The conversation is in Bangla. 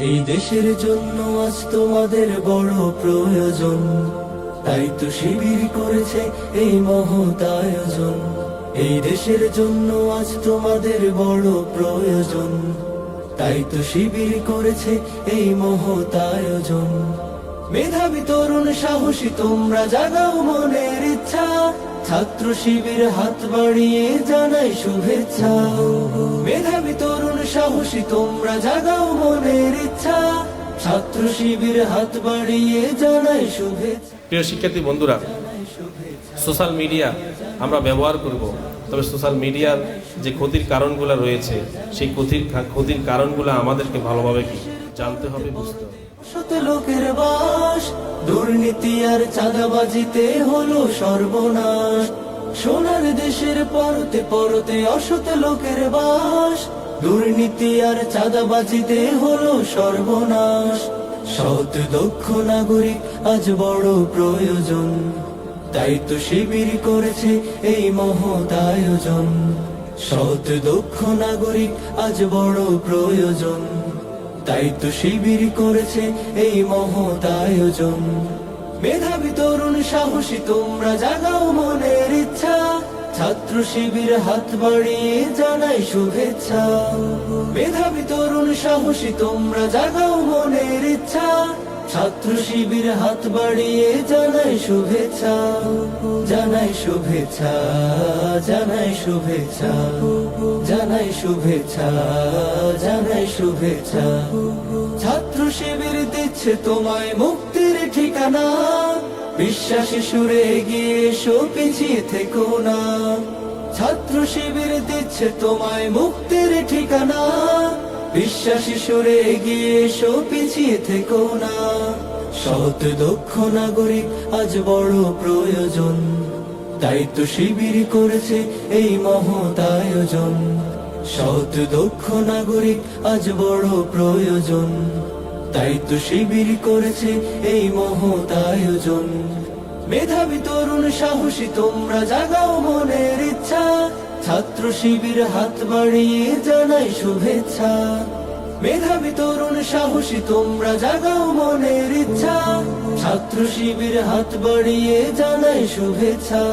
এই দেশের জন্য আজ তোমাদের বড় প্রয়োজন, তাই তো শিবির করেছে এই মহৎ আয়োজন। এই দেশের জন্য আজ তোমাদের বড় প্রয়োজন, তাই তো শিবির করেছে এই মহৎ আয়োজন। মেধাবী তরুণ সাহসী তোমরা জাগাও মনের ইচ্ছা, ছাত্র শিবির হাত বাড়িয়ে জানাই শুভেচ্ছা। মেধাবী তরুণ সাহসী তোমরা জাগাও মনের ইচ্ছা, ছাত্র শিবির হাত বাড়িয়ে জানাই শুভেচ্ছা। প্রিয় শিক্ষার্থী বন্ধুরা, সোশ্যাল মিডিয়া আমরা ব্যবহার করব, তবে সোশ্যাল মিডিয়ার যে ক্ষতির কারণগুলো রয়েছে সেই ক্ষতির কারণগুলো আমাদেরকে ভালোভাবে কি জানতে হবে, বুঝতে হবে। শত লোকের বাস, দুর্নীতি আর চাঁদাবাজিতে হলো সর্বনাশ। সোনার দেশের পরতে পরতে অসত লোকের বাস, দুর্নীতি আর চাঁদাবাজিতে হলো সর্বনাশ। সৎ দক্ষ নাগরিক আজ বড় প্রয়োজন, তাই তো শিবির করেছে এই মহৎ আয়োজন। সৎ দক্ষ নাগরিক আজ বড় প্রয়োজন, তাই তো শিবির করেছে এই মহৎ আয়োজন। মেধাবী তরুণ সাহসী তোমরা জাগাও মনের ইচ্ছা, ছাত্র শিবির হাত বাড়িয়ে জানাই শুভেচ্ছা। মেধাবী তরুণ সাহসী তোমরা জাগাও মনের ইচ্ছা, ছাত্র শিবির হাত বাড়িয়ে জানাই শুভেচ্ছা। জানাই শুভেচ্ছা, জানাই শুভেচ্ছা, জানাই শুভেচ্ছা, জানাই শুভেচ্ছা। ছাত্র শিবির দিচ্ছে তোমায় মুক্তির ঠিকানা, বিশ্বাসী সুরে এগিয়ে এসো, পিছিয়ে থেকো না। ছাত্র শিবির দিচ্ছে তোমায় মুক্তির ঠিকানা, বিশ্বাসী সুরে এগিয়ে এসো, পিছিয়ে থেকো না। সৎ দক্ষ নাগরিক আজ বড় প্রয়োজন, তাই তো শিবির করেছে এই মহৎ আয়োজন। সৎ দক্ষ নাগরিক আজ বড় প্রয়োজন, তাই তো শিবির করেছে এই মহৎ আয়োজন। মেধাবী তরুণ সাহসী তোমরা জাগাও মনের ইচ্ছা, ছাত্র শিবির হাত বাড়িয়ে জানাই শুভেচ্ছা। মেধাবী তরুণ সাহসী তোমরা জাগাও মনের ইচ্ছা, ছাত্র শিবির হাত বাড়িয়ে জানাই শুভেচ্ছা।